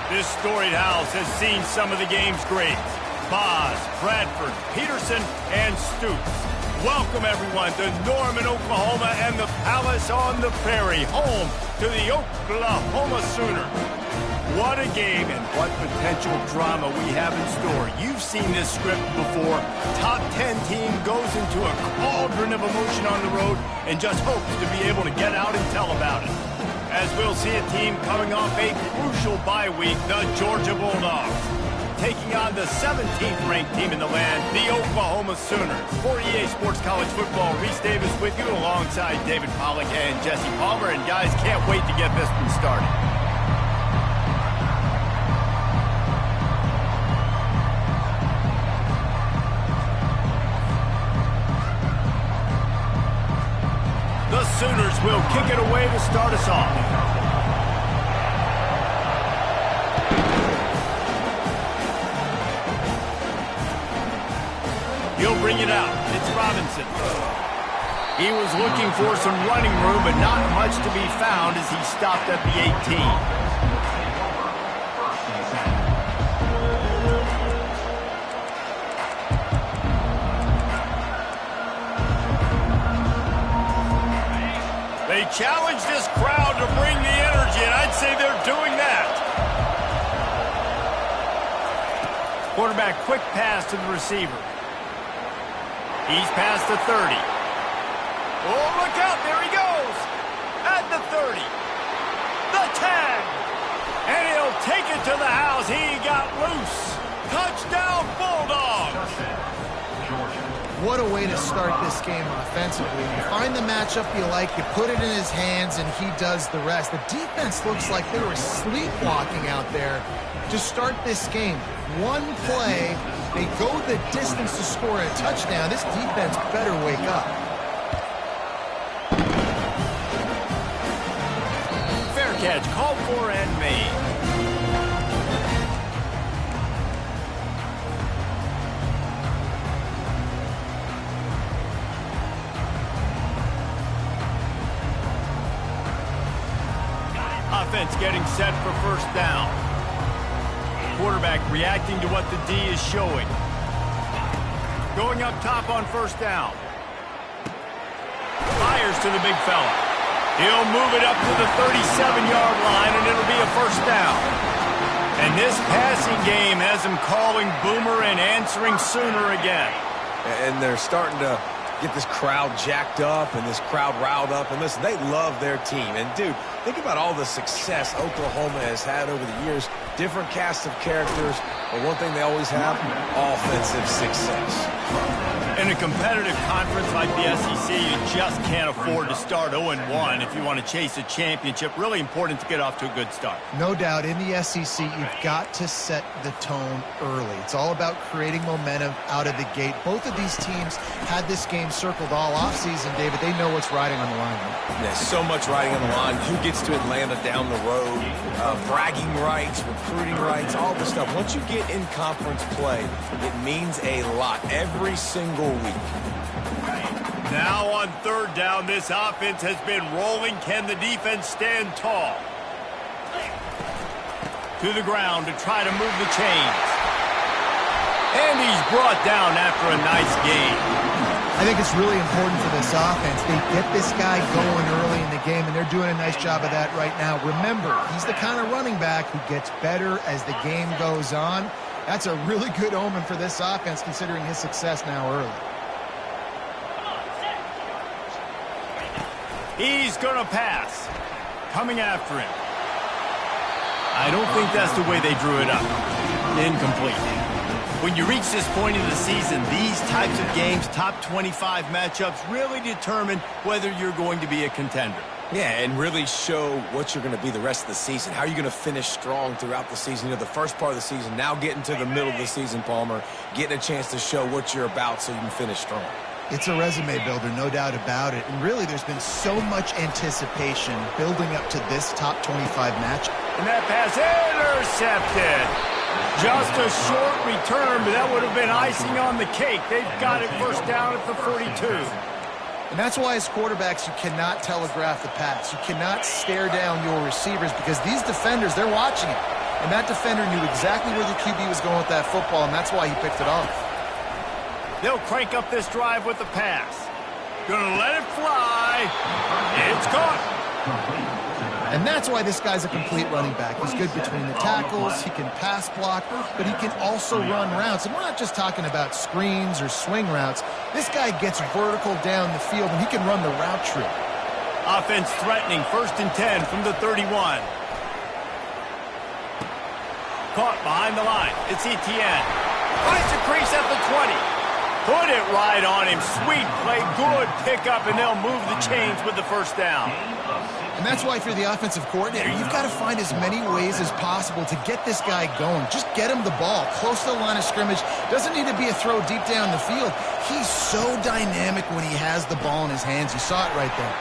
This storied house has seen some of the game's greats. Boz, Bradford, Peterson, and Stoops. Welcome, everyone, to Norman, Oklahoma, and the Palace on the Prairie, home to the Oklahoma Sooners. What a game and what potential drama we have in store. You've seen this script before. Top 10 team goes into a cauldron of emotion on the road and just hopes to be able to get out and tell about it. As we'll see a team coming off a crucial bye week, the Georgia Bulldogs, taking on the 17th ranked team in the land, the Oklahoma Sooners. For EA Sports College Football, Reese Davis with you alongside David Pollack and Jesse Palmer. And guys, can't wait to get this one started. The Sooners will kick it away to start us off. He'll bring it out. It's Robinson. He was looking for some running room, but not much to be found as he stopped at the 18. They challenge this crowd to bring the energy, and I'd say they're doing that. Quarterback, quick pass to the receiver. He's past the 30. Oh, look out, there he goes. At the 30. The tag. And he'll take it to the house. He got loose. Touchdown, Bulldogs. What a way to start this game offensively. You find the matchup you like, you put it in his hands, and he does the rest. The defense looks like they were sleepwalking out there to start this game. One play, they go the distance to score a touchdown. This defense better wake up. Fair catch, called for and made. Offense getting set for first down. Quarterback reacting to what the D is showing. Going up top on first down. Fires to the big fella. He'll move it up to the 37-yard line, and it'll be a first down. And this passing game has him calling Boomer and answering Sooner again. And they're starting to get this crowd jacked up and this crowd riled up. And listen, they love their team. And, dude, think about all the success Oklahoma has had over the years. Different cast of characters. But one thing they always have, offensive success. In a competitive conference like the SEC, you just can't afford to start 0-1 if you want to chase a championship. Really important to get off to a good start. No doubt, in the SEC, you've got to set the tone early. It's all about creating momentum out of the gate. Both of these teams had this game circled all offseason, David. They know what's riding on the line. There's so much riding on the line. Who gets to Atlanta down the road? Bragging rights, recruiting rights, all this stuff. Once you get in conference play, it means a lot every single week. Now on third down, this offense has been rolling. Can the defense stand tall? To the ground to try to move the chains. And he's brought down after a nice game. I think it's really important for this offense. They get this guy going early in the game, and they're doing a nice job of that right now. Remember, he's the kind of running back who gets better as the game goes on. That's a really good omen for this offense, considering his success now early. He's going to pass. Coming after him. I don't think that's the way they drew it up. Incomplete. When you reach this point in the season, these types of games, top 25 matchups, really determine whether you're going to be a contender. Yeah, and really show what you're going to be the rest of the season. How are you going to finish strong throughout the season? You know, the first part of the season, now getting to the middle of the season, Palmer, getting a chance to show what you're about so you can finish strong. It's a resume builder, no doubt about it. And really, there's been so much anticipation building up to this top 25 match. And that pass intercepted. Just a short return, but that would have been icing on the cake. They've got it first down at the 42. And that's why as quarterbacks, you cannot telegraph the pass. You cannot stare down your receivers because these defenders, they're watching it. And that defender knew exactly where the QB was going with that football, and that's why he picked it off. They'll crank up this drive with the pass. Gonna let it fly. It's caught. And that's why this guy's a complete running back. He's good between the tackles, he can pass block, but he can also run routes. And we're not just talking about screens or swing routes. This guy gets vertical down the field, and he can run the route tree. Offense threatening, 1st and 10 from the 31. Caught behind the line. It's Etienne. Finds a crease at the 20. Put it right on him. Sweet play, good pickup, and they'll move the chains with the 1st down. And that's why if you're the offensive coordinator, you've got to find as many ways as possible to get this guy going. Just get him the ball close to the line of scrimmage. Doesn't need to be a throw deep down the field. He's so dynamic when he has the ball in his hands. You saw it right there.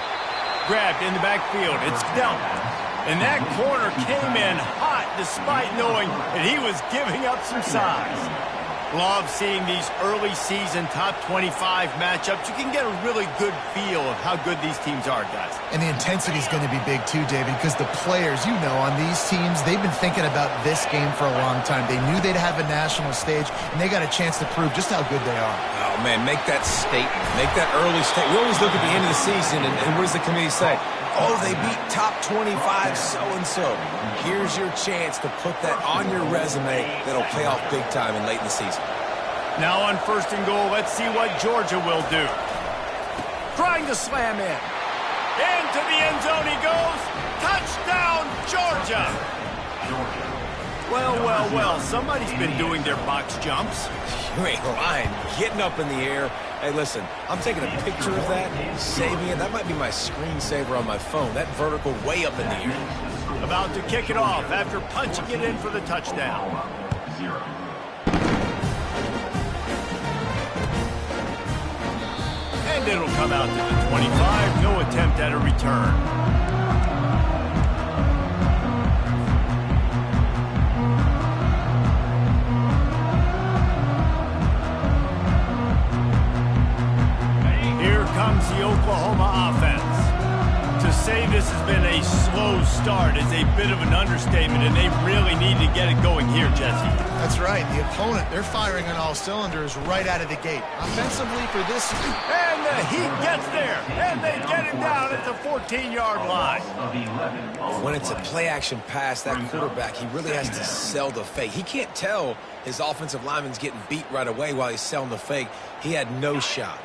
Grabbed in the backfield. It's dumped. And that corner came in hot despite knowing that he was giving up some size. Love seeing these early season top 25 matchups. You can get a really good feel of how good these teams are, guys. And the intensity is going to be big too, David, because the players, you know, on these teams, they've been thinking about this game for a long time. They knew they'd have a national stage, and they got a chance to prove just how good they are. Oh, man, make that statement. Make that early statement. We always look at the end of the season, and what does the committee say? Oh, they beat top 25 so-and-so. Here's your chance to put that on your resume that'll pay off big time and late in the season. Now on 1st and goal, let's see what Georgia will do. Trying to slam in. Into the end zone he goes. Touchdown, Georgia. Well, well, well, somebody's been doing their box jumps. You ain't lying. Getting up in the air. Hey, listen, I'm taking a picture of that, saving it. That might be my screensaver on my phone. That vertical way up in the air. About to kick it off after punching it in for the touchdown. And it'll come out to the 25. No attempt at a return. Comes the Oklahoma offense. To say this has been a slow start is a bit of an understatement, and they really need to get it going here, Jesse. That's right. The opponent, they're firing on all cylinders right out of the gate. Offensively for this... And the Heat gets there, and they get him down at the 14-yard line. When it's a play-action pass, that quarterback, he really has to sell the fake. He can't tell his offensive lineman's getting beat right away while he's selling the fake. He had no shot.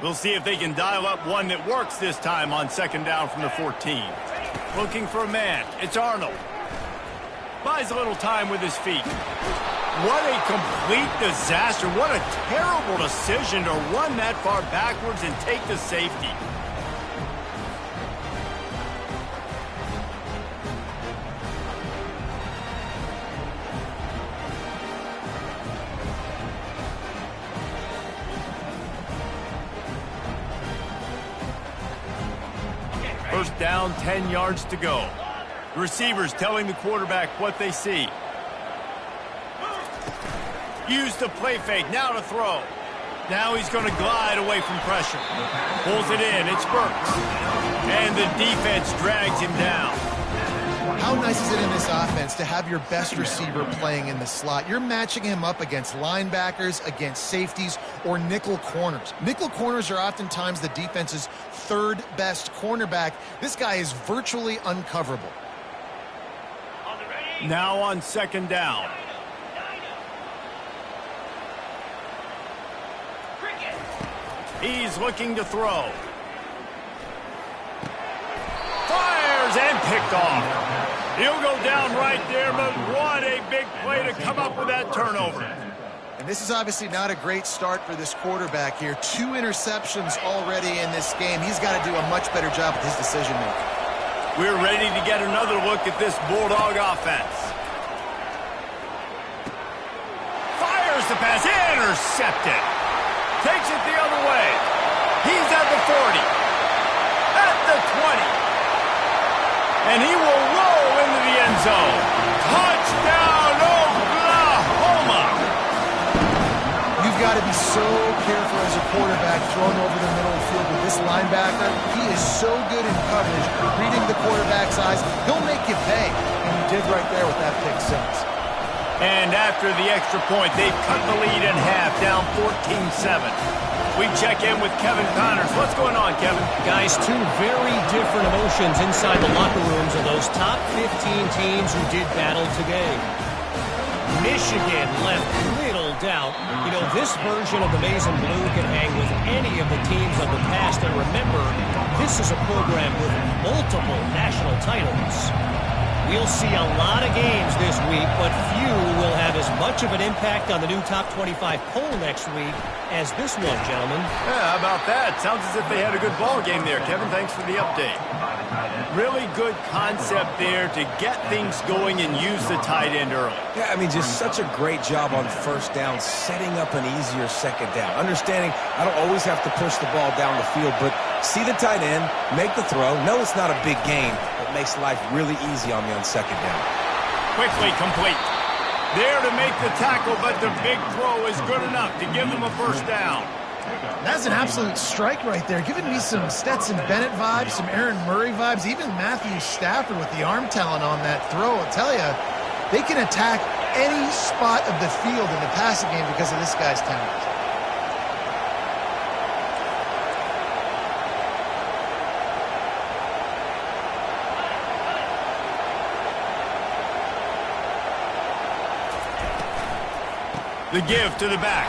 We'll see if they can dial up one that works this time on 2nd down from the 14. Looking for a man. It's Arnold. Buys a little time with his feet. What a complete disaster. What a terrible decision to run that far backwards and take the safety. First down, 10 yards to go. The receivers telling the quarterback what they see. Use the play fake, now to throw. Now he's going to glide away from pressure. Pulls it in, it's Burks. And the defense drags him down. How nice is it in this offense to have your best receiver playing in the slot? You're matching him up against linebackers, against safeties, or nickel corners. Nickel corners are oftentimes the defense's 3rd best cornerback. This guy is virtually uncoverable. Now on 2nd down. He's looking to throw. Fires and picked off. He'll go down right there, but what a big play to come up with that turnover. And this is obviously not a great start for this quarterback here. 2 interceptions already in this game. He's got to do a much better job with his decision-making. We're ready to get another look at this Bulldog offense. Fires the pass, intercepted. Takes it the other way. He's at the 40. At the 20. And he will roll into the end zone. Touchdown, Oklahoma! You've got to be so careful as a quarterback throwing over the middle of the field with this linebacker. He is so good in coverage, reading the quarterback's eyes. He'll make you pay. And you did right there with that pick six. And after the extra point, they've cut the lead in half, down 14-7. We check in with Kevin Connors. What's going on, Kevin? Guys, two very different emotions inside the locker rooms of those top 15 teams who did battle today. Michigan left little doubt. You know, this version of the Maize and Blue can hang with any of the teams of the past. And remember, this is a program with multiple national titles. We'll see a lot of games this week, but few will have as much of an impact on the new top 25 poll next week as this one, gentlemen. Yeah, how about that? Sounds as if they had a good ball game there. Kevin, thanks for the update. Really good concept there to get things going and use the tight end early. Yeah, I mean, just such a great job on first down, setting up an easier second down. Understanding I don't always have to push the ball down the field, but see the tight end, make the throw. No, it's not a big gain, but makes life really easy on me on second down. Quickly complete. There to make the tackle, but the big throw is good enough to give them a first down. That's an absolute strike right there, giving me some Stetson Bennett vibes, some Aaron Murray vibes, even Matthew Stafford with the arm talent on that throw. I'll tell you, they can attack any spot of the field in the passing game because of this guy's talent. The give to the back.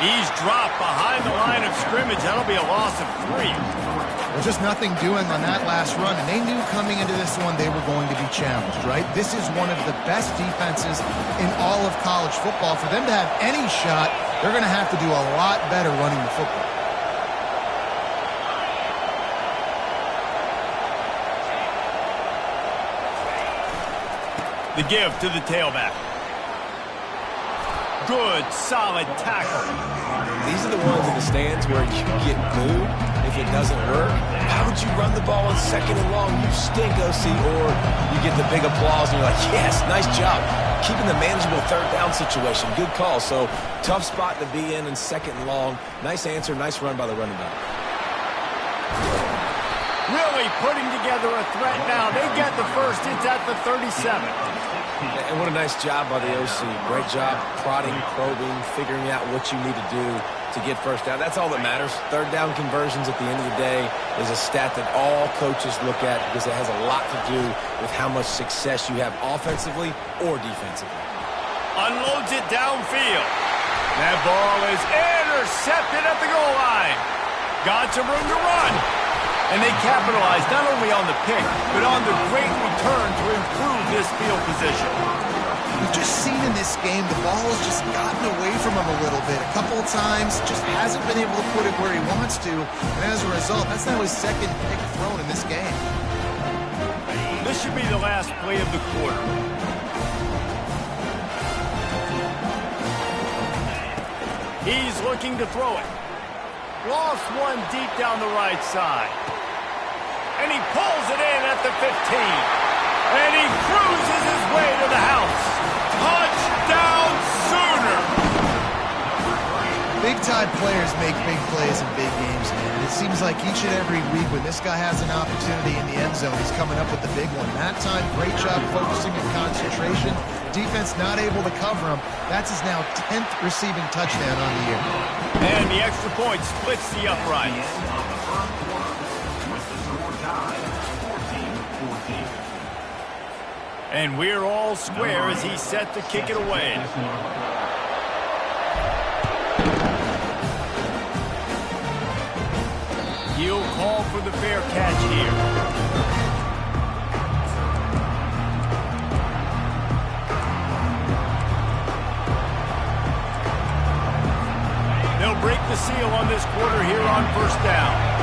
He's dropped behind the line of scrimmage. That'll be a loss of 3. Well, just nothing doing on that last run, and they knew coming into this one they were going to be challenged, right? This is one of the best defenses in all of college football. For them to have any shot, they're going to have to do a lot better running the football. The give to the tailback. Good, solid tackle. These are the ones in the stands where you get booed if it doesn't work. How would you run the ball on second and long? You stink, OC. Or you get the big applause and you're like, yes, nice job. Keeping the manageable third down situation. Good call. So tough spot to be in second and long. Nice answer, nice run by the running back. Really putting together a threat now. They get the first. It's at the 37. And what a nice job by the OC. Great job prodding, probing, figuring out what you need to do to get first down. That's all that matters. Third down conversions at the end of the day is a stat that all coaches look at because it has a lot to do with how much success you have offensively or defensively. Unloads it downfield. That ball is intercepted at the goal line. Got some room to run. And they capitalized not only on the pick, but on the great return to improve this field position. We've just seen in this game the ball has just gotten away from him a little bit. A couple of times, just hasn't been able to put it where he wants to. And as a result, that's now his second pick thrown in this game. This should be the last play of the quarter. He's looking to throw it. Lost one deep down the right side. And he pulls it in at the 15. And he cruises his way to the house. Touchdown Sooner! Big-time players make big plays in big games, man. And it seems like each and every week when this guy has an opportunity in the end zone, he's coming up with the big one. That time, great job focusing and concentration. Defense not able to cover him. That's his now 10th receiving touchdown on the year. And the extra point splits the uprights. And we're all square as he's set to kick it away. He'll call for the fair catch here. They'll break the seal on this quarter here on first down.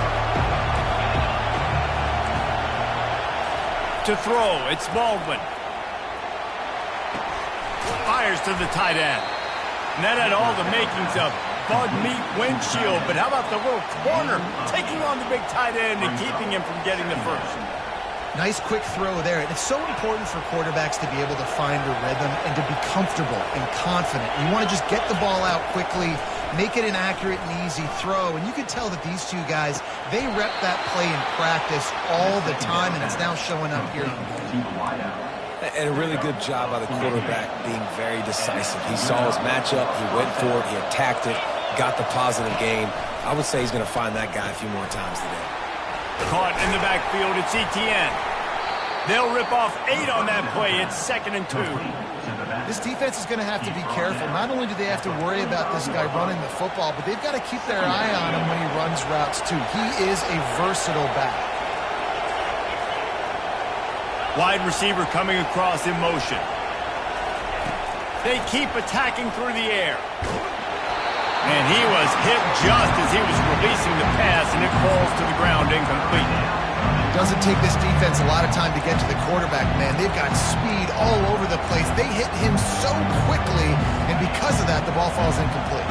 To throw, it's Baldwin. Fires to the tight end. And that had all the makings of bug meat windshield. But how about the little corner taking on the big tight end and keeping him from getting the first? Nice quick throw there. And it's so important for quarterbacks to be able to find a rhythm and to be comfortable and confident. You want to just get the ball out quickly, make it an accurate and easy throw. And you can tell that these two guys, they rep that play in practice all the time, and it's now showing up here. And a really good job by the quarterback being very decisive. He saw his matchup, he went for it, he attacked it, got the positive gain. I would say he's going to find that guy a few more times today. Caught in the backfield, it's ETN. They'll rip off 8 on that play. It's 2nd and 2. This defense is going to have to be careful. Not only do they have to worry about this guy running the football, but they've got to keep their eye on him when he runs routes too. He is a versatile back. Wide receiver coming across in motion. They keep attacking through the air. And he was hit just as he was releasing the pass, and it falls to the ground incomplete. Doesn't take this defense a lot of time to get to the quarterback, man. They've got speed all over the place. They hit him so quickly, and because of that, the ball falls incomplete.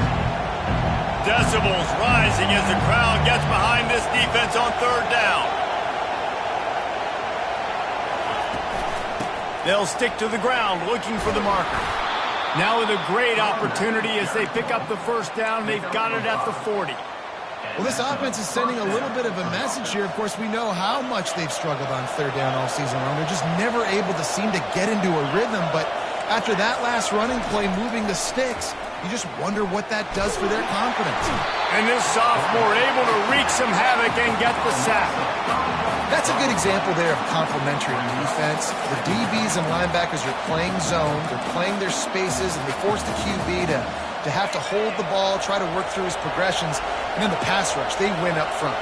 Decibels rising as the crowd gets behind this defense on 3rd down. They'll stick to the ground looking for the marker. Now with a great opportunity as they pick up the 1st down. They've got it at the 40. Well, this offense is sending a little bit of a message here. Of course, we know how much they've struggled on 3rd down all season long. They're just never able to seem to get into a rhythm. But after that last running play, moving the sticks, you just wonder what that does for their confidence. And this sophomore able to wreak some havoc and get the sack. That's a good example there of complementary defense. The DBs and linebackers are playing zone. They're playing their spaces, and they force the QB to have to hold the ball, try to work through his progressions. And then the pass rush, they win up front.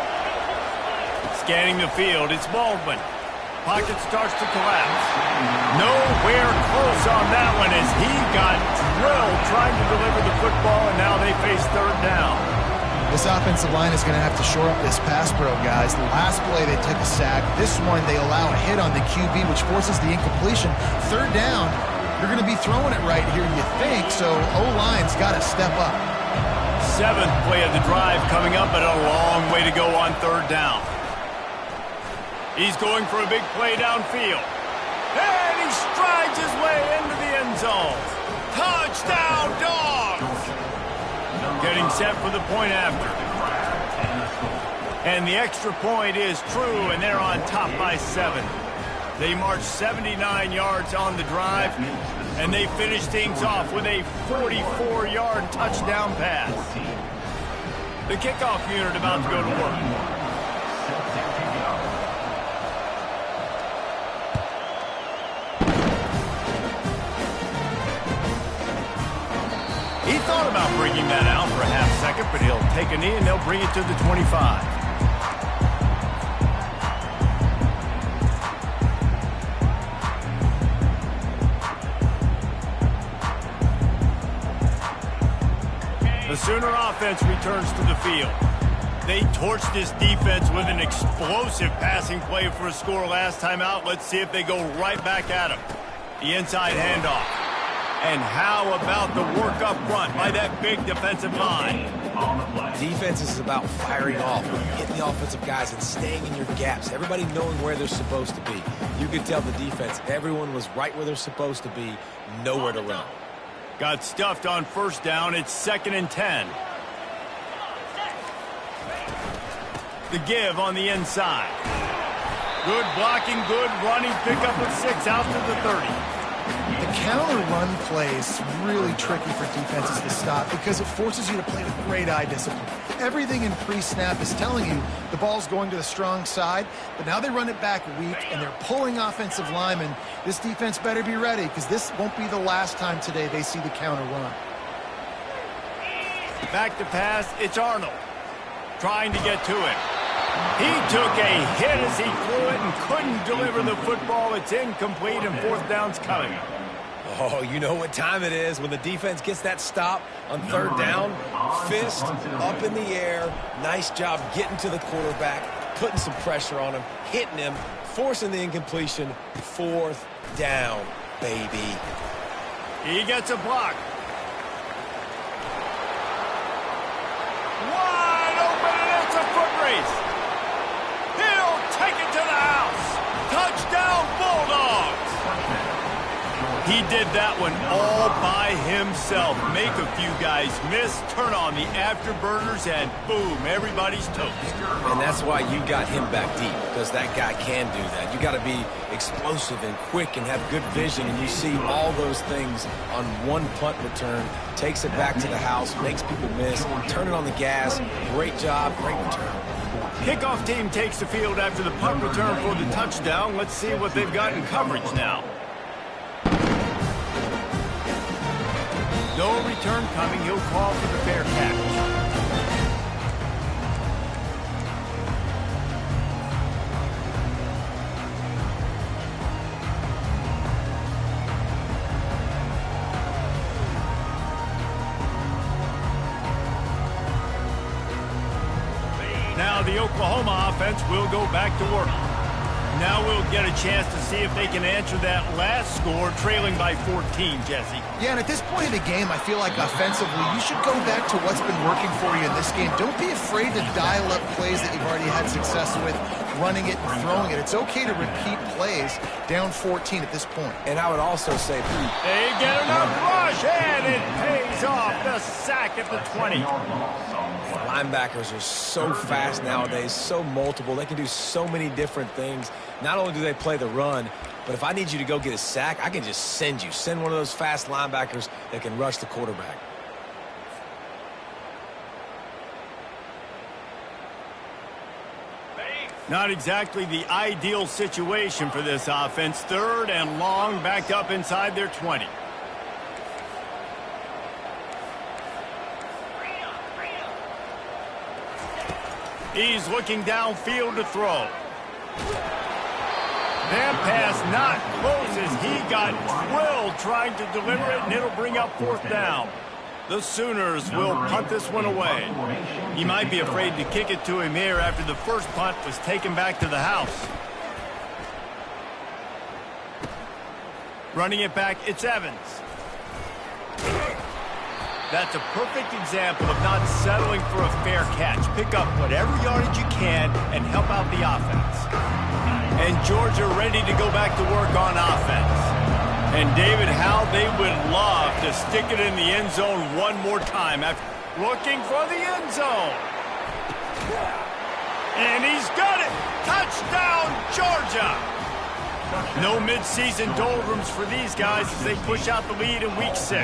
Scanning the field, it's Baldwin. Pocket starts to collapse. Nowhere close on that one as he got drilled trying to deliver the football, and now they face 3rd down. This offensive line is going to have to shore up this pass pro, guys. The last play, they took a sack. This one, they allow a hit on the QB, which forces the incompletion. 3rd down, you're going to be throwing it right here, you think, so O-line's got to step up. 7th play of the drive coming up, but a long way to go on 3rd down. He's going for a big play downfield. And he strides his way into the end zone. Touchdown, Dogs! Getting set for the point after. And the extra point is true, and they're on top by 7. They march 79 yards on the drive, and they finish things off with a 44-yard touchdown pass. The kickoff unit about to go to work. He thought about bringing that out for a half second, but he'll take a knee and they'll bring it to the 25. The Sooner offense returns to the field. They torched this defense with an explosive passing play for a score last time out. Let's see if they go right back at him. The inside handoff. And how about the work up front by that big defensive line? Defense is about firing off, hitting the offensive guys and staying in your gaps. Everybody knowing where they're supposed to be. You could tell the defense, everyone was right where they're supposed to be, nowhere to run. Got stuffed on 1st down. It's 2nd and 10. The give on the inside. Good blocking, good running. Pick up with 6 out to the 30. The counter run play is really tricky for defenses to stop because it forces you to play with great eye discipline. Everything in pre-snap is telling you the ball's going to the strong side, but now they run it back weak and they're pulling offensive linemen. This defense better be ready because this won't be the last time today they see the counter run. Back to pass, it's Arnold. Trying to get to it. He took a hit as he threw it and couldn't deliver the football. It's incomplete and 4th down's coming. Oh, you know what time it is when the defense gets that stop on 3rd down. Fist up in the air. Nice job getting to the quarterback, putting some pressure on him, hitting him, forcing the incompletion. 4th down, baby. He gets a block. Wide open, and it's a foot race. He'll take it to the house. Touchdown, Bulldogs. He did that one all by himself. Make a few guys miss, turn on the afterburners, and boom, everybody's toast. And that's why you got him back deep, because that guy can do that. You got to be explosive and quick and have good vision, and you see all those things on one punt return. Takes it back to the house, makes people miss, turning on the gas. Great job, great return. Kickoff team takes the field after the punt return for the touchdown. Let's see what they've got in coverage now. No return coming. He'll call for the fair catch. Now the Oklahoma offense will go back to work. Now we'll get a chance to see if they can answer that last score, trailing by 14, Jesse. Yeah, and at this point in the game, I feel like offensively, you should go back to what's been working for you in this game. Don't be afraid to dial up plays that you've already had success with, running it and throwing it. It's okay to repeat plays down 14 at this point. And I would also say, they get enough rush, and it pays off. The sack at the 20. Linebackers are so fast nowadays, so multiple. They can do so many different things. Not only do they play the run, but if I need you to go get a sack, I can just send you. Send one of those fast linebackers that can rush the quarterback. Not exactly the ideal situation for this offense. Third and long, backed up inside their 20. He's looking downfield to throw. That pass not close as he got drilled trying to deliver it, and it'll bring up fourth down. The Sooners will punt this one away. He might be afraid to kick it to him here after the first punt was taken back to the house. Running it back, it's Evans. That's a perfect example of not settling for a fair catch. Pick up whatever yardage you can and help out the offense. And Georgia ready to go back to work on offense. And David, how they would love to stick it in the end zone one more time. After looking for the end zone. And he's got it. Touchdown, Georgia. No midseason doldrums for these guys as they push out the lead in week 6.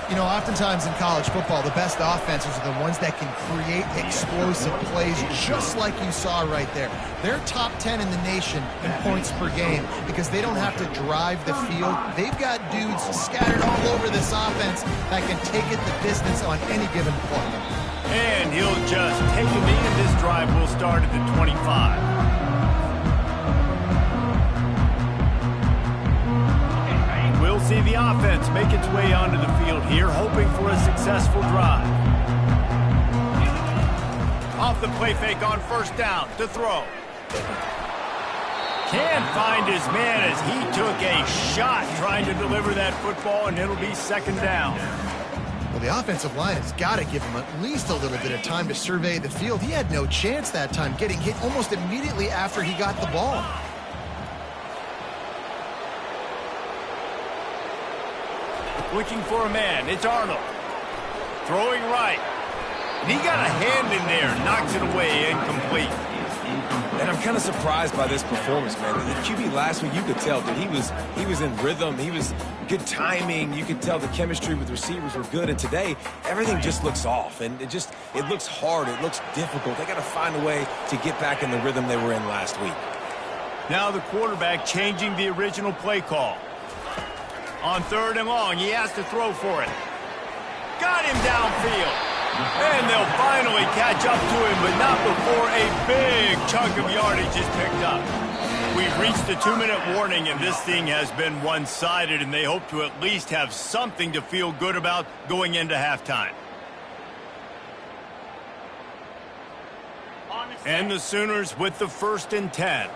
You know, oftentimes in college football, the best offenses are the ones that can create explosive plays, just like you saw right there. They're top 10 in the nation in points per game because they don't have to drive the field. They've got dudes scattered all over this offense that can take it the distance on any given play. And he'll just take a knee, and this drive will start at the 25. We'll see the offense make its way onto the field here, hoping for a successful drive. Off the play fake on first down to throw. Can't find his man as he took a shot trying to deliver that football, and it'll be second down. Well, the offensive line has got to give him at least a little bit of time to survey the field. He had no chance that time, getting hit almost immediately after he got the ball. Looking for a man. It's Arnold. Throwing right. And he got a hand in there. Knocks it away. Incomplete. And I'm kind of surprised by this performance, man. The QB last week, you could tell that he was in rhythm. He was good timing. You could tell the chemistry with receivers were good. And today, everything just looks off. And it looks hard. It looks difficult. They got to find a way to get back in the rhythm they were in last week. Now the quarterback changing the original play call. On third and long, he has to throw for it. Got him downfield. And they'll finally catch up to him, but not before a big chunk of yardage is picked up. We've reached the 2-minute warning, and this thing has been one-sided, and they hope to at least have something to feel good about going into halftime. And the Sooners with the 1st and 10.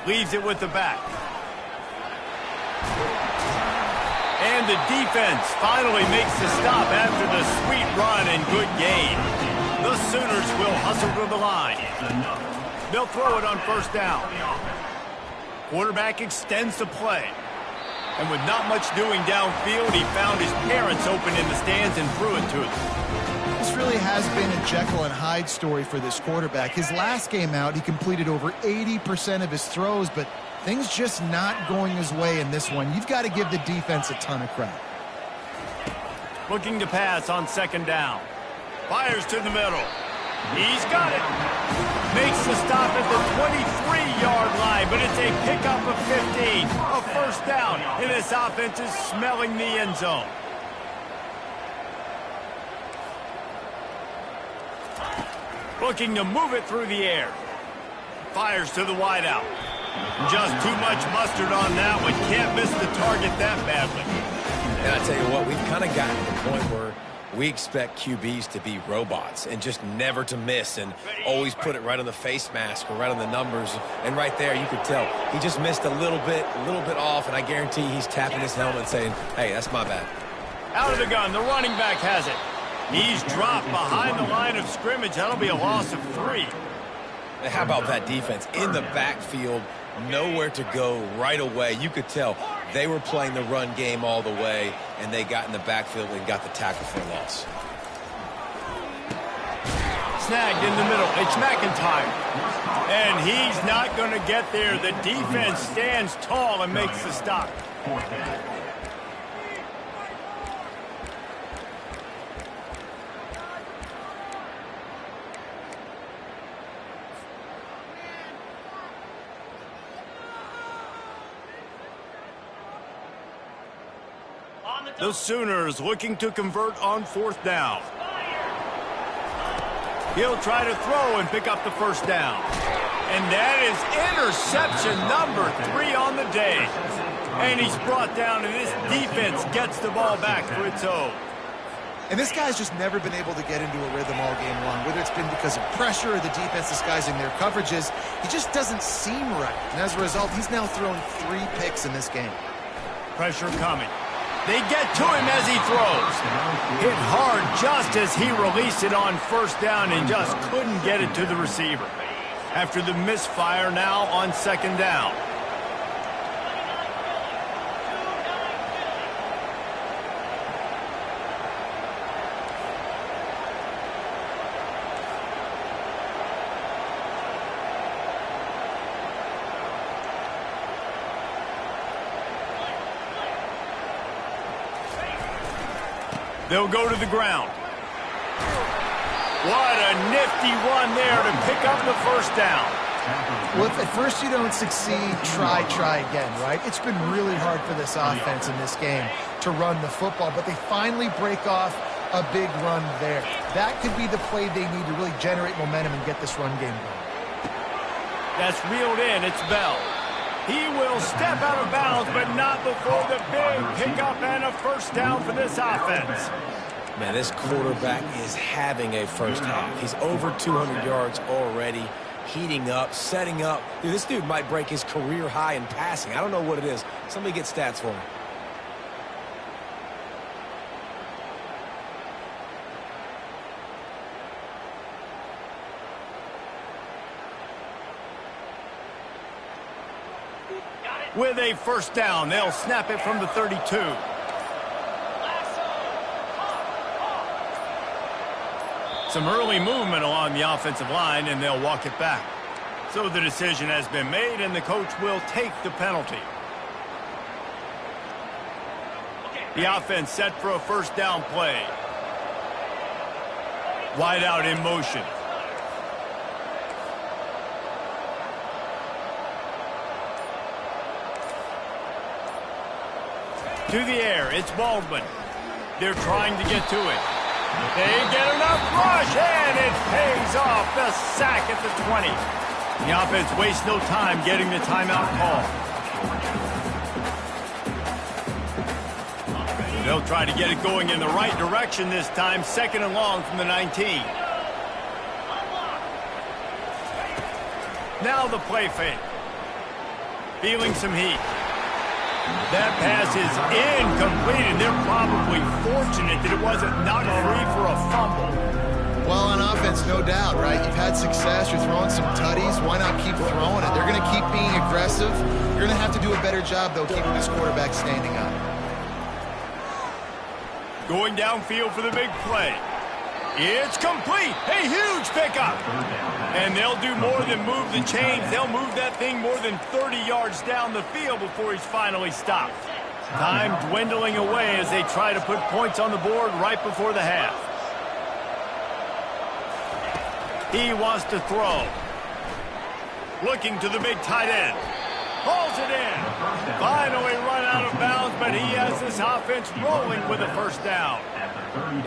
Leaves it with the back. And the defense finally makes the stop after the sweet run and good gain. The Sooners will hustle to the line. They'll throw it on first down. Quarterback extends the play. And with not much doing downfield, he found his parents open in the stands and threw it to them. This really has been a Jekyll and Hyde story for this quarterback. His last game out, he completed over 80% of his throws, but things just not going his way in this one. You've got to give the defense a ton of credit. Looking to pass on second down. Fires to the middle. He's got it. Makes the stop at the 23-yard line, but it's a pickup of 15. A first down, and this offense is smelling the end zone. Looking to move it through the air. Fires to the wideout. Just too much mustard on that one. Can't miss the target that badly. And I tell you what, we've kind of gotten to the point where we expect QBs to be robots and just never to miss and always put it right on the face mask or right on the numbers. And right there, you could tell he just missed a little bit off, and I guarantee he's tapping his helmet saying, hey, that's my bad. Out of the gun, the running back has it. He's dropped behind the line of scrimmage. That'll be a loss of 3. How about that defense in the backfield, nowhere to go right away? You could tell they were playing the run game all the way, and they got in the backfield and got the tackle for a loss. Snagged in the middle. It's McIntyre. And he's not going to get there. The defense stands tall and makes the stop. The Sooners looking to convert on fourth down. He'll try to throw and pick up the first down. And that is interception number 3 on the day. And he's brought down, and this defense gets the ball back for its own. And this guy's just never been able to get into a rhythm all game long, whether it's been because of pressure or the defense disguising their coverages. He just doesn't seem right. And as a result, he's now thrown 3 picks in this game. Pressure coming. They get to him as he throws. Hit hard just as he released it on first down and just couldn't get it to the receiver. After the misfire, now on second down. They'll go to the ground. What a nifty one there to pick up the first down. Well, if at first you don't succeed, try again, right? It's been really hard for this offense in this game to run the football, but they finally break off a big run there. That could be the play they need to really generate momentum and get this run game going. That's reeled in. It's Bell. He will step out of bounds, but not before the big pickup and a first down for this offense. Man, this quarterback is having a first half. He's over 200 yards already, heating up, setting up. Dude, this dude might break his career high in passing. I don't know what it is. Somebody get stats for him. With a first down, they'll snap it from the 32. Some early movement along the offensive line, and they'll walk it back. So the decision has been made, and the coach will take the penalty. The offense set for a first down play. Wide out in motion. To the air, it's Baldwin. They're trying to get to it. They get enough rush, and it pays off. The sack at the 20. The offense wastes no time getting the timeout call. They'll try to get it going in the right direction this time. Second and long from the 19. Now the play fake. Feeling some heat. That pass is incomplete, and they're probably fortunate that it wasn't knocked free for a fumble. Well, on offense, no doubt, right? You've had success. You're throwing some tutties. Why not keep throwing it? They're going to keep being aggressive. You're going to have to do a better job, though, keeping this quarterback standing up. Going downfield for the big play. It's complete. A huge pickup. And they'll do more than move the chains. They'll move that thing more than 30 yards down the field before he's finally stopped. Time dwindling away as they try to put points on the board right before the half. He wants to throw. Looking to the big tight end. Hauls it in. Finally run out of bounds, but he has this offense rolling with a first down.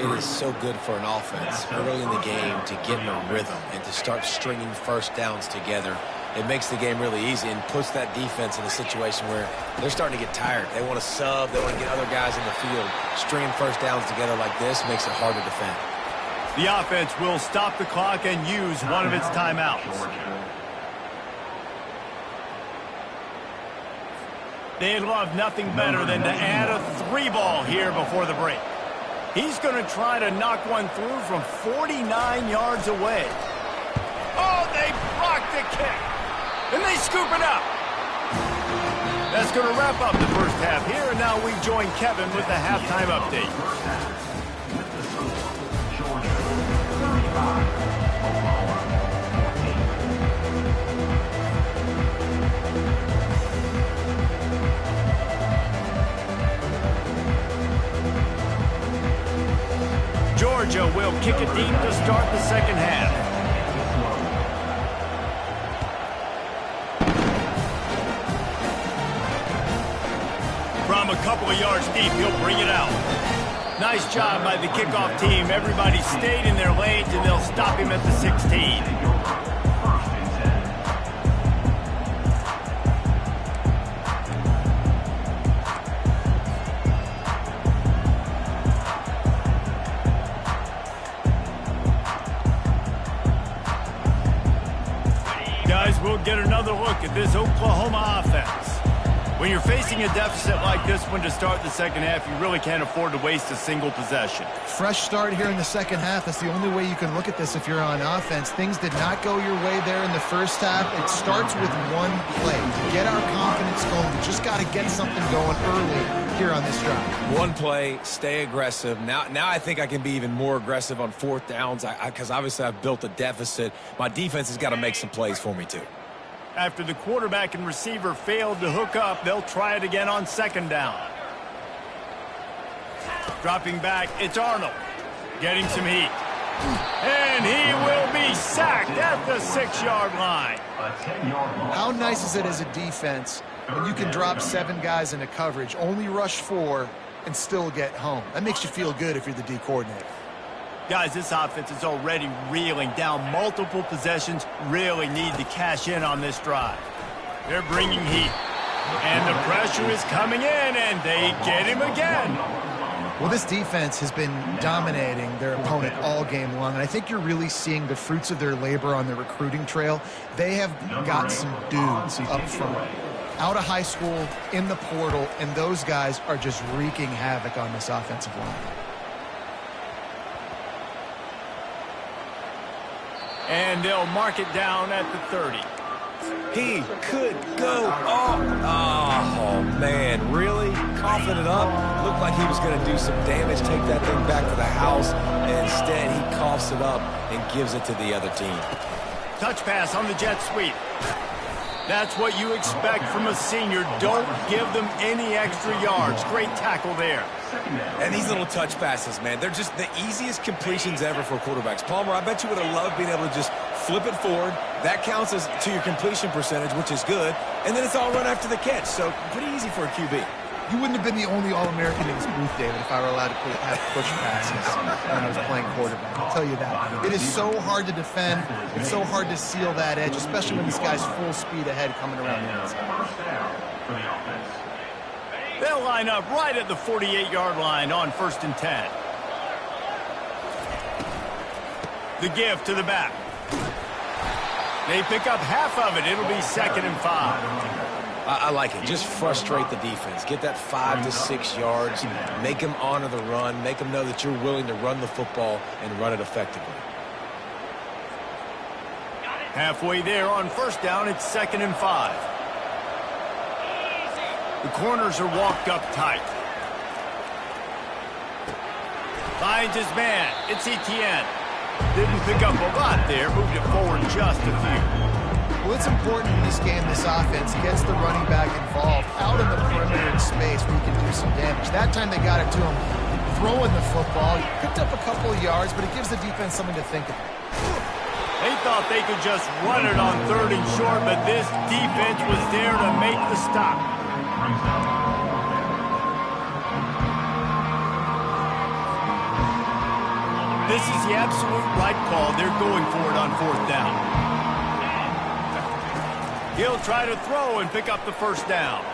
It is so good for an offense early in the game to get in a rhythm and to start stringing first downs together. It makes the game really easy and puts that defense in a situation where they're starting to get tired. They want to sub. They want to get other guys in the field. Stringing first downs together like this makes it hard to defend. The offense will stop the clock and use one of its timeouts. They'd love nothing better than to add a 3-ball here before the break. He's going to try to knock one through from 49 yards away. Oh, they blocked the kick. And they scoop it up. That's going to wrap up the first half here, and now we join Kevin with the halftime update. Georgia will kick it deep to start the second half. From a couple of yards deep, he'll bring it out. Nice job by the kickoff team. Everybody stayed in their lanes, and they'll stop him at the 16. Guys, we'll get another look at this Oklahoma offense. When you're facing a deficit like this one to start the second half, you really can't afford to waste a single possession. Fresh start here in the second half. That's the only way you can look at this if you're on offense. Things did not go your way there in the first half. It starts with one play. To get our confidence going, we just got to get something going early here on this drive. One play, stay aggressive. Now I think I can be even more aggressive on fourth downs because obviously I've built a deficit. My defense has got to make some plays for me too. After the quarterback and receiver failed to hook up, they'll try it again on second down. Dropping back, it's Arnold. Getting some heat. And he will be sacked at the 6-yard line. How nice is it as a defense when you can drop 7 guys into coverage, only rush 4, and still get home? That makes you feel good if you're the D coordinator. Guys, this offense is already reeling down multiple possessions. Really need to cash in on this drive. They're bringing heat. And the pressure is coming in, and they get him again. Well, this defense has been dominating their opponent all game long, and I think you're really seeing the fruits of their labor on the recruiting trail. They have got some dudes up front, out of high school, in the portal, and those guys are just wreaking havoc on this offensive line. And they'll mark it down at the 30. He could go. Oh, man, really? Coughing it up. Looked like he was going to do some damage, take that thing back to the house. And instead, he coughs it up and gives it to the other team. Touch pass on the jet sweep. That's what you expect from a senior. Don't give them any extra yards. Great tackle there. And these little touch passes, man, they're just the easiest completions ever for quarterbacks. Palmer, I bet you would have loved being able to just flip it forward. That counts as to your completion percentage, which is good. And then it's all run after the catch. So pretty easy for a QB. You wouldn't have been the only All-American in this booth, David, if I were allowed to have push passes when I was playing quarterback. I'll tell you that. It is so hard to defend. It's so hard to seal that edge, especially when this guy's full speed ahead coming around the inside. They'll line up right at the 48-yard line on 1st and 10. The give to the back. They pick up half of it. It'll be 2nd and 5. I like it. Just frustrate the defense. Get that 5 to 6 yards. Make them honor the run. Make them know that you're willing to run the football and run it effectively. Halfway there on first down, it's 2nd and 5. The corners are walked up tight. Finds his man. It's Etienne. Didn't pick up a lot there. Moved it forward just a few. Well, it's important in this game, this offense gets the running back involved out in the perimeter in space where he can do some damage. That time they got it to him throwing the football. He picked up a couple of yards, but it gives the defense something to think about. They thought they could just run it on 3rd and short, but this defense was there to make the stop. This is the absolute right call. They're going for it on 4th down. He'll try to throw and pick up the first down.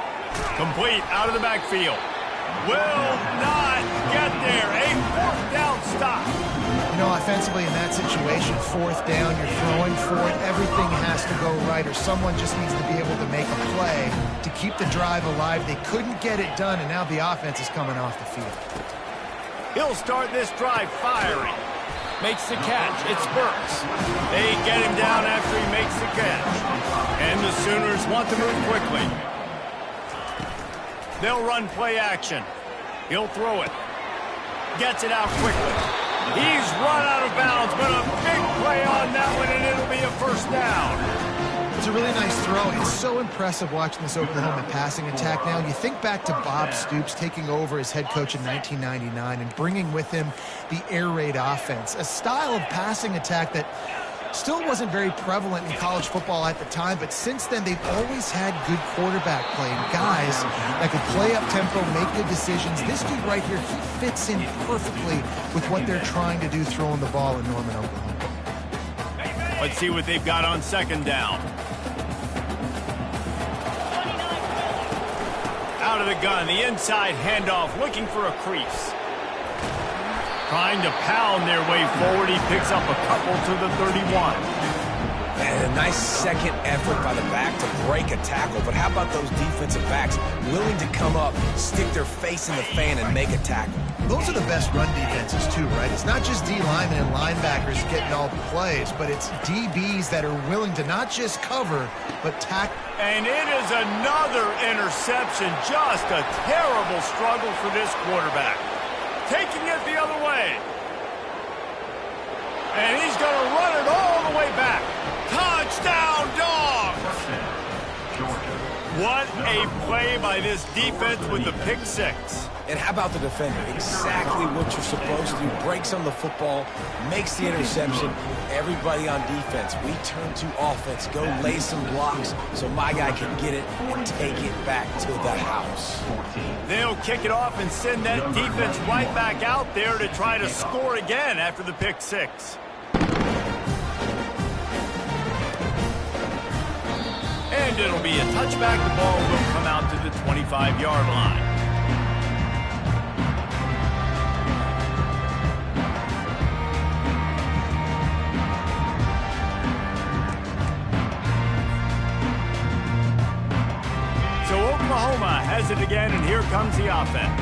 Complete out of the backfield. Will not get there. A 4th down stop. You know, offensively in that situation, 4th down, you're throwing for it. Everything has to go right, or someone just needs to be able to make a play to keep the drive alive. They couldn't get it done, and now the offense is coming off the field. He'll start this drive firing. Makes the catch. It's Burks. They get him down after he makes the catch. And the Sooners want to move quickly. They'll run play action. He'll throw it. Gets it out quickly. He's run out of bounds, but a big play on that one, and it'll be a first down. It's a really nice throw. It's so impressive watching this Oklahoma passing attack now. You think back to Bob Stoops taking over as head coach in 1999 and bringing with him the air raid offense, a style of passing attack that still wasn't very prevalent in college football at the time, but since then they've always had good quarterback play and guys that could play up tempo, make good decisions. This dude right here, he fits in perfectly with what they're trying to do throwing the ball in Norman, Oklahoma. Let's see what they've got on 2nd down. Out of the gun, the inside handoff, looking for a crease. Trying to pound their way forward. He picks up a couple to the 31. And a nice second effort by the back to break a tackle. But how about those defensive backs willing to come up, stick their face in the fan, and make a tackle? Those are the best run defenses too, right? It's not just D linemen and linebackers getting all the plays, but it's DBs that are willing to not just cover, but tackle. And it is another interception. Just a terrible struggle for this quarterback. Taking it the other way. And he's going to run it all the way back. Touchdown, Dogs! What a play by this defense with the pick 6. And how about the defender? Exactly what you're supposed to do. Breaks on the football, makes the interception. Everybody on defense, we turn to offense. Go lay some blocks so my guy can get it and take it back to the house. They'll kick it off and send that defense right back out there to try to score again after the pick 6. And it'll be a touchback. The ball will come out to the 25-yard line. So Oklahoma has it again, and here comes the offense.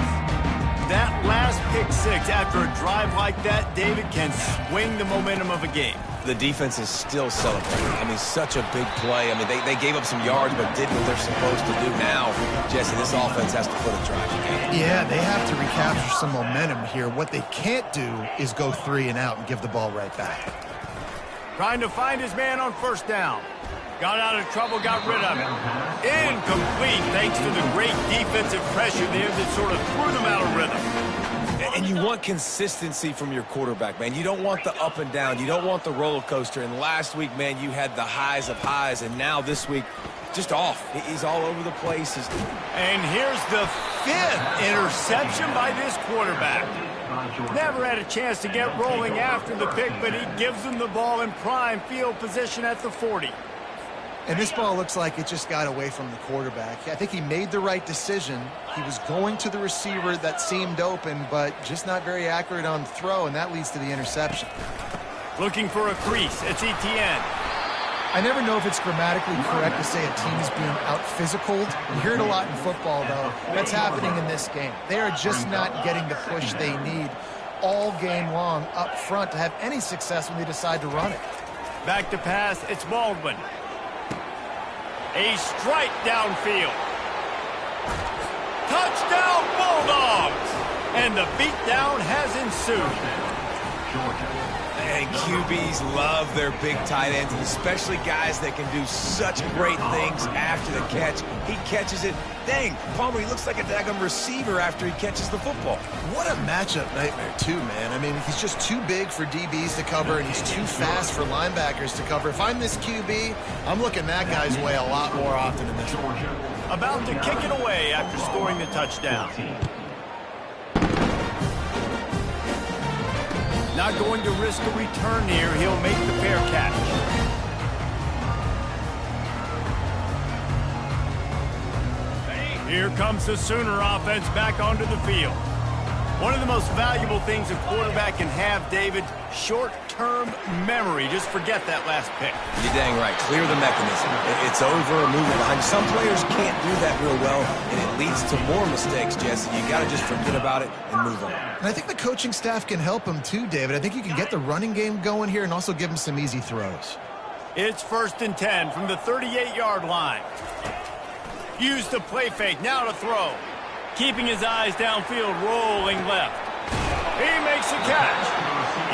That last pick 6 after a drive like that, David, can swing the momentum of a game. The defense is still celebrating. I mean, such a big play. I mean, they gave up some yards, but did what they're supposed to do. Now, Jesse, this offense has to put a drive together. Yeah, they have to recapture some momentum here. What they can't do is go 3 and out and give the ball right back. Trying to find his man on first down. Got out of trouble, got rid of it. Incomplete, thanks to the great defensive pressure there that sort of threw them out of rhythm. And you want consistency from your quarterback, man. You don't want the up and down. You don't want the roller coaster. And last week, man, you had the highs of highs. And now this week, just off. He's all over the place. And here's the 5th interception by this quarterback. Never had a chance to get rolling after the pick, but he gives them the ball in prime field position at the 40. And this ball looks like it just got away from the quarterback. I think he made the right decision. He was going to the receiver that seemed open, but just not very accurate on the throw, and that leads to the interception. Looking for a crease. It's Etienne. I never know if it's grammatically correct to say a team is being out-physicaled. You hear it a lot in football, though. That's happening in this game. They are just not getting the push they need all game long up front to have any success when they decide to run it. Back to pass, it's Baldwin. A strike downfield. Touchdown Bulldogs! And the beatdown has ensued. And QBs love their big tight ends, and especially guys that can do such great things after the catch. He catches it. Dang, Palmer, he looks like a daggum receiver after he catches the football. What a matchup nightmare, too, man. I mean, he's just too big for DBs to cover, and he's too fast for linebackers to cover. If I'm this QB, I'm looking that guy's way a lot more often than this one. About to kick it away after scoring the touchdown. Not going to risk a return here. He'll make the fair catch. Here comes the Sooner offense back onto the field. One of the most valuable things a quarterback can have, David, short-term memory. Just forget that last pick. You're dang right. Clear the mechanism. It's over, move it behind. Some players can't do that real well, and it leads to more mistakes, Jesse. You got to just forget about it and move on. And I think the coaching staff can help him too, David. I think you can get the running game going here and also give him some easy throws. It's 1st and 10 from the 38-yard line. Use the play fake. Now to throw. Keeping his eyes downfield, rolling left. He makes a catch.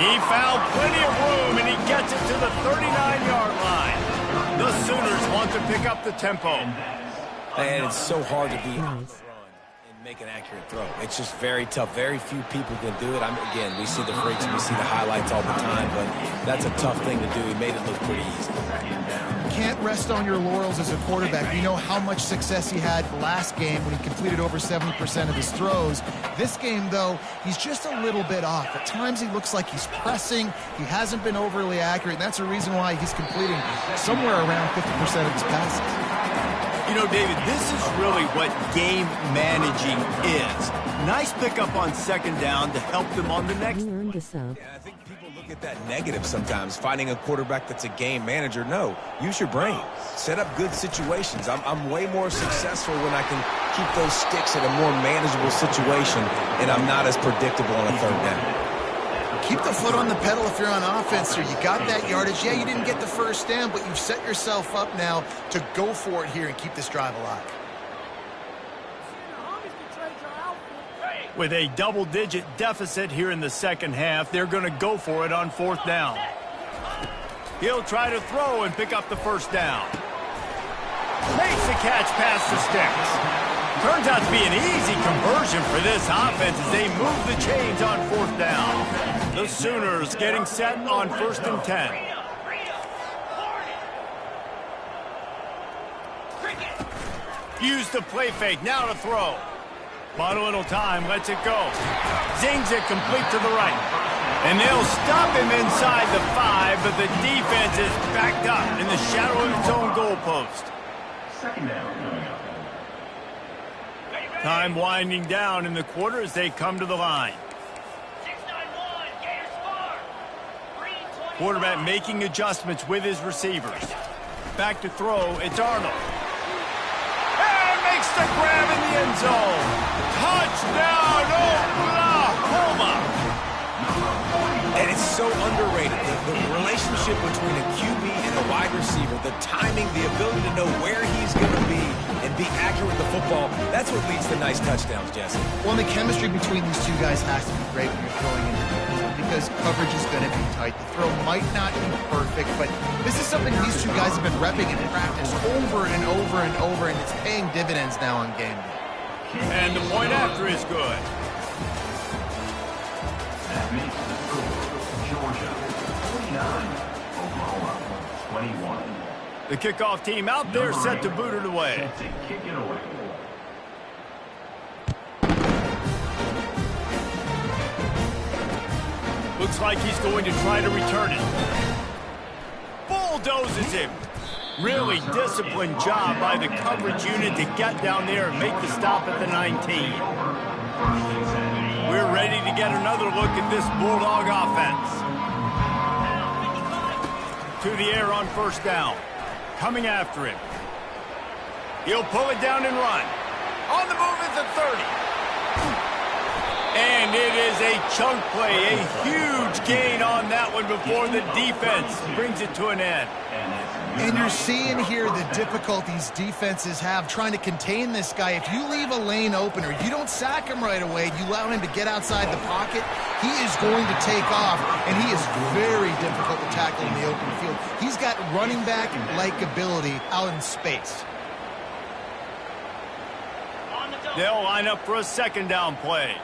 He found plenty of room, and he gets it to the 39-yard line. The Sooners want to pick up the tempo. And it's so hard to be on the run and make an accurate throw. It's just very tough. Very few people can do it. Again, we see the freaks, we see the highlights all the time, but that's a tough thing to do. He made it look pretty easy. Can't rest on your laurels as a quarterback. We know how much success he had last game when he completed over 70% of his throws. This game, though, he's just a little bit off. At times he looks like he's pressing. He hasn't been overly accurate, and that's the reason why he's completing somewhere around 50% of his passes. You know, David, this is really what game managing is. Nice pickup on 2nd down to help them on the next. Yeah, I think people look at that negative sometimes, finding a quarterback that's a game manager. No, use your brain. Set up good situations. I'm way more successful when I can keep those sticks at a more manageable situation, and I'm not as predictable on a 3rd down. Keep the foot on the pedal if you're on offense here. You got that yardage. Yeah, you didn't get the 1st down, but you've set yourself up now to go for it here and keep this drive alive. With a double-digit deficit here in the 2nd half, they're going to go for it on 4th down. He'll try to throw and pick up the 1st down. Makes the catch past the sticks. Turns out to be an easy conversion for this offense as they move the chains on 4th down. The Sooners getting set on 1st and 10. Use the play fake, now to throw. Bought a little time, lets it go. Zings it complete to the right. And they'll stop him inside the 5, but the defense is backed up in the shadow of its own goalpost. 2nd down. Time winding down in the quarter as they come to the line. Quarterback making adjustments with his receivers. Back to throw, it's Arnold. And makes the grab in the end zone. Touchdown, Oklahoma! And it's so underrated. The relationship between a QB and a wide receiver, the timing, the ability to know where he's going to be and be accurate with the football, that's what leads to nice touchdowns, Jesse. Well, the chemistry between these two guys has to be great when you're throwing in because coverage is going to be tight. The throw might not be perfect, but this is something these two guys have been repping in practice over and over and over, and it's paying dividends now on game day. And the point after is good. That makes the score Georgia 49, Oklahoma 21. The kickoff team out there set to boot it away. Set to kick it away. Looks like he's going to try to return it. Bulldozes him. Really disciplined job by the coverage unit to get down there and make the stop at the 19. We're ready to get another look at this Bulldog offense. To the air on 1st down. Coming after him. He'll pull it down and run. On the move is the 30. And it is a chunk play, a huge gain on that one before the defense brings it to an end. And you're seeing here the difficulties defenses have trying to contain this guy. If you leave a lane open or you don't sack him right away, you allow him to get outside the pocket, he is going to take off, and he is very difficult to tackle in the open field. He's got running back-like ability out in space. They'll line up for a second down play.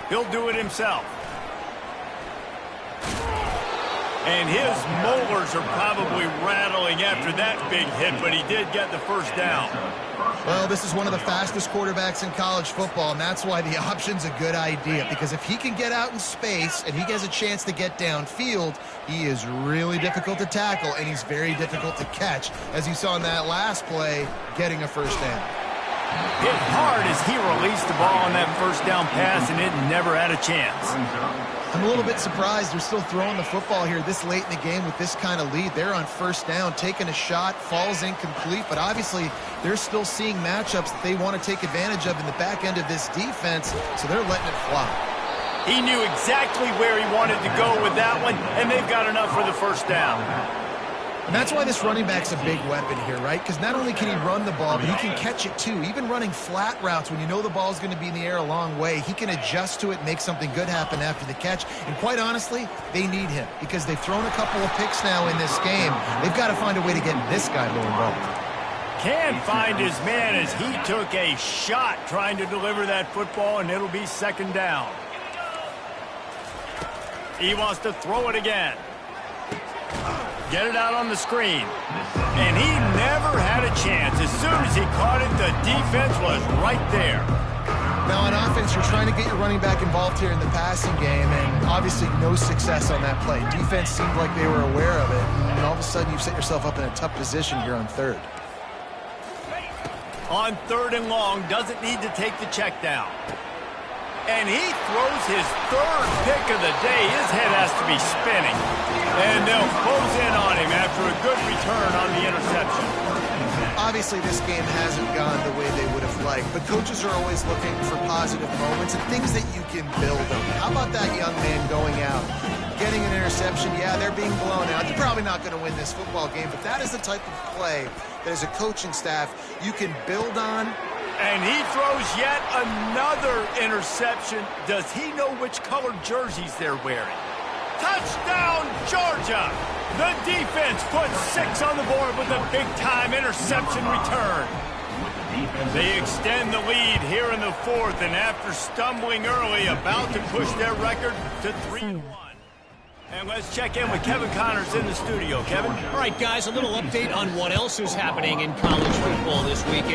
He'll do it himself. And his molars are probably rattling after that big hit, but he did get the first down. Well, this is one of the fastest quarterbacks in college football, and that's why the option's a good idea, because if he can get out in space and he has a chance to get downfield, he is really difficult to tackle, and he's very difficult to catch, as you saw in that last play, getting a first down. Hit hard as he released the ball on that first down pass, and it never had a chance. I'm a little bit surprised they're still throwing the football here this late in the game with this kind of lead. They're on first down, taking a shot, falls incomplete, but obviously they're still seeing matchups that they want to take advantage of in the back end of this defense, so they're letting it fly. He knew exactly where he wanted to go with that one, and they've got enough for the first down. And that's why this running back's a big weapon here, right? Because not only can he run the ball, but he can catch it too. Even running flat routes when you know the ball's going to be in the air a long way, he can adjust to it and make something good happen after the catch. And quite honestly, they need him because they've thrown a couple of picks now in this game. They've got to find a way to get this guy more involved. Can't find his man as he took a shot trying to deliver that football, and it'll be second down. He wants to throw it again. Get it out on the screen. And he never had a chance. As soon as he caught it, the defense was right there. Now on offense, you're trying to get your running back involved here in the passing game, and obviously no success on that play. Defense seemed like they were aware of it, and all of a sudden you've set yourself up in a tough position here on third. On third and long, doesn't need to take the check down. And he throws his third pick of the day. His head has to be spinning. And they'll close in on him after a good return on the interception. Obviously, this game hasn't gone the way they would have liked, but coaches are always looking for positive moments and things that you can build on. How about that young man going out, getting an interception? Yeah, they're being blown out. They're probably not going to win this football game, but that is the type of play that as a coaching staff you can build on. And he throws yet another interception. Does he know which colored jerseys they're wearing? Touchdown, Georgia! The defense puts 6 on the board with a big-time interception return. They extend the lead here in the fourth, and after stumbling early, about to push their record to 3-1. And let's check in with Kevin Connors in the studio. Kevin? All right, guys, a little update on what else is happening in college football this weekend.